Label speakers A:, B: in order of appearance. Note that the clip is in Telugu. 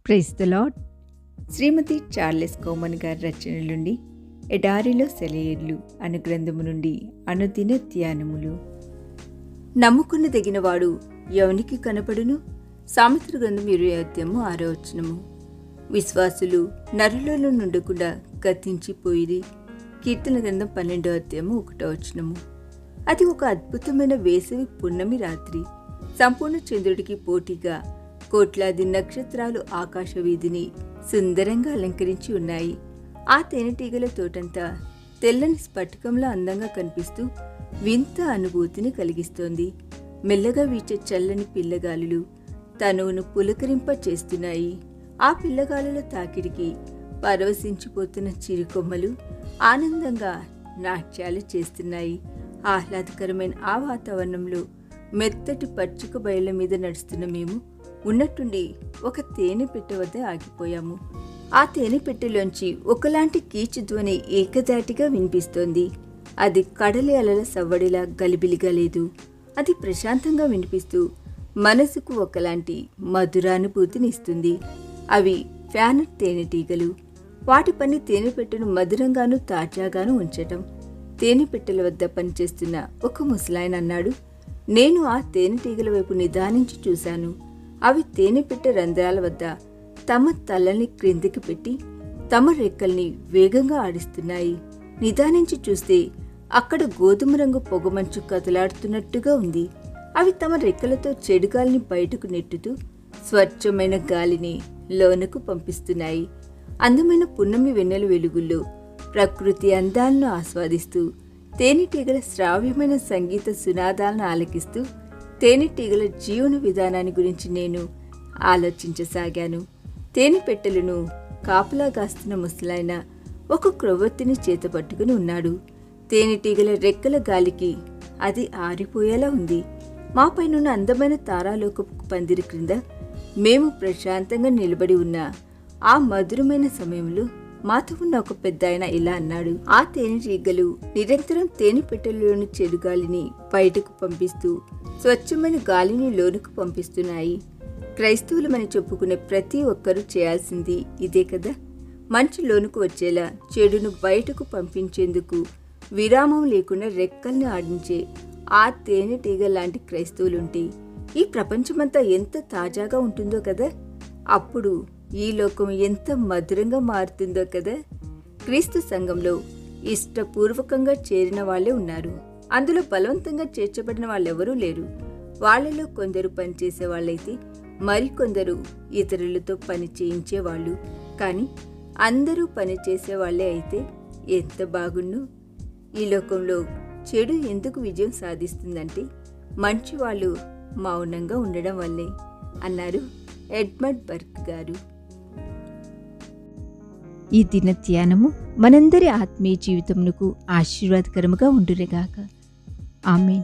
A: Praise the lord.
B: శ్రీమతి చార్లెస్ కోమన్ గారి రచనల నుండి ఎడారిలో సెలయేర్లు అను గ్రంథము నుండి అనుదిన ధ్యానములు. నమ్ముకునదగినవాడు ఎవనికి కనపడును? సామెతల గ్రంథం 20 విశ్వాసులు నరులలో నుండకుండా గతించిపోయిరి. కీర్తన గ్రంథం 12 అది ఒక అద్భుతమైన వేసవి పున్నమి రాత్రి. సంపూర్ణ చంద్రుడికి పోటీగా కోట్లాది నక్షత్రాలు ఆకాశ వీధిని సుందరంగా అలంకరించి ఉన్నాయి. ఆ తేనెటీగల తోటంతా తెల్లని స్ఫటికంలా అందంగా కనిపిస్తూ వింత అనుభూతిని కలిగిస్తోంది. మెల్లగా వీచే చల్లని పిల్లగాలులు తనువును పులకరింప చేస్తున్నాయి. ఆ పిల్లగాలుల తాకిడికి పరవశించిపోతున్న చిరుకొమ్మలు ఆనందంగా నాట్యాలు చేస్తున్నాయి. ఆహ్లాదకరమైన ఆ వాతావరణంలో మెత్తటి పచ్చిక బయళ్ళ మీద నడుస్తున్న మేము ఉన్నట్టుండి ఒక తేనె పెట్టె వద్ద ఆగిపోయాము. ఆ తేనె పెట్టెలోంచి ఒకలాంటి కీచు ధ్వని ఏకధాటిగా వినిపిస్తోంది. అది కడలి అలల సవ్వడిలా గలిబిలిగా లేదు. అది ప్రశాంతంగా వినిపిస్తూ మనసుకు ఒకలాంటి మధురానుభూతినిస్తుంది. అవి ఫ్యానట్ తేనెటీగలు. వాటి పని తేనె పెట్టెను మధురంగాను తాజాగాను ఉంచటం. తేనె పెట్టెల వద్ద పనిచేస్తున్న ఒక ముసలాయన అన్నాడు, నేను ఆ తేనెటీగల వైపు నిదానించి చూశాను. అవి తేనె పెట్టె రంధ్రాల వద్ద తమ తలని క్రిందికి పెట్టి తమ రెక్కల్ని వేగంగా ఆడిస్తున్నాయి. నిదానించి చూస్తే అక్కడ గోధుమ రంగు పొగమంచు కదలాడుతున్నట్టుగా ఉంది. అవి తమ రెక్కలతో చెడుగాలిని బయటకు నెట్టుతూ స్వచ్ఛమైన గాలిని లోనకు పంపిస్తున్నాయి. అందమైన పున్నమి వెన్నెల వెలుగుల్లో ప్రకృతి అందాలను ఆస్వాదిస్తూ తేనెటీగల శ్రావ్యమైన సంగీత సునాదాలను ఆలకిస్తూ తేనెటీగల జీవన విధానాన్ని గురించి నేను ఆలోచించసాగాను. తేనె పెట్టెలను కాపలా కాస్తున్న ముసలాయన ఒక క్రొవ్వొత్తిని చేతపట్టుకుని ఉన్నాడు. తేనెటీగల రెక్కల గాలికి అది ఆరిపోయేలా ఉంది. మాపైనున్న అందమైన తారాలోకపు పందిరి క్రింద మేము ప్రశాంతంగా నిలబడి ఉన్న ఆ మధురమైన సమయంలో మాతో ఉన్న ఒక పెద్దాయన ఇలా అన్నాడు, ఆ తేనెటీగలు నిరంతరం తేనె పెట్టెలలోని చెడుగాలిని బయటకు పంపిస్తూ స్వచ్ఛమైన గాలిని లోనుకు పంపిస్తున్నాయి. క్రైస్తవులమని చెప్పుకునే ప్రతి ఒక్కరూ చేయాల్సింది ఇదే కదా. మంచి లోనుకు వచ్చేలా చెడును బయటకు పంపించేందుకు విరామం లేకుండా రెక్కల్ని ఆడించే ఆ తేనెటీగ లాంటి క్రైస్తవులుంటే ఈ ప్రపంచమంతా ఎంత తాజాగా ఉంటుందో కదా. అప్పుడు ఈ లోకం ఎంత మధురంగా మారుతుందో కదా. క్రీస్తు సంఘంలో ఇష్టపూర్వకంగా చేరిన వాళ్ళే ఉన్నారు. అందులో బలవంతంగా చేర్చబడిన వాళ్ళెవరూ లేరు. వాళ్ళలో కొందరు పనిచేసే వాళ్ళైతే మరికొందరు ఇతరులతో పని చేయించేవాళ్ళు. కానీ అందరూ పని చేసేవాళ్లే అయితే ఎంత బాగుండు. ఈ లోకంలో చెడు ఎందుకు విజయం సాధిస్తుందంటే మంచి వాళ్ళు మౌనంగా ఉండడం వల్లే అన్నారు ఎడ్మండ్ బర్క్ గారు.
A: ఈ దిన ధ్యానము మనందరి ఆత్మీయ జీవితమునకు ఆశీర్వాదకరముగా ఉండురేగాక. ఆమేన్.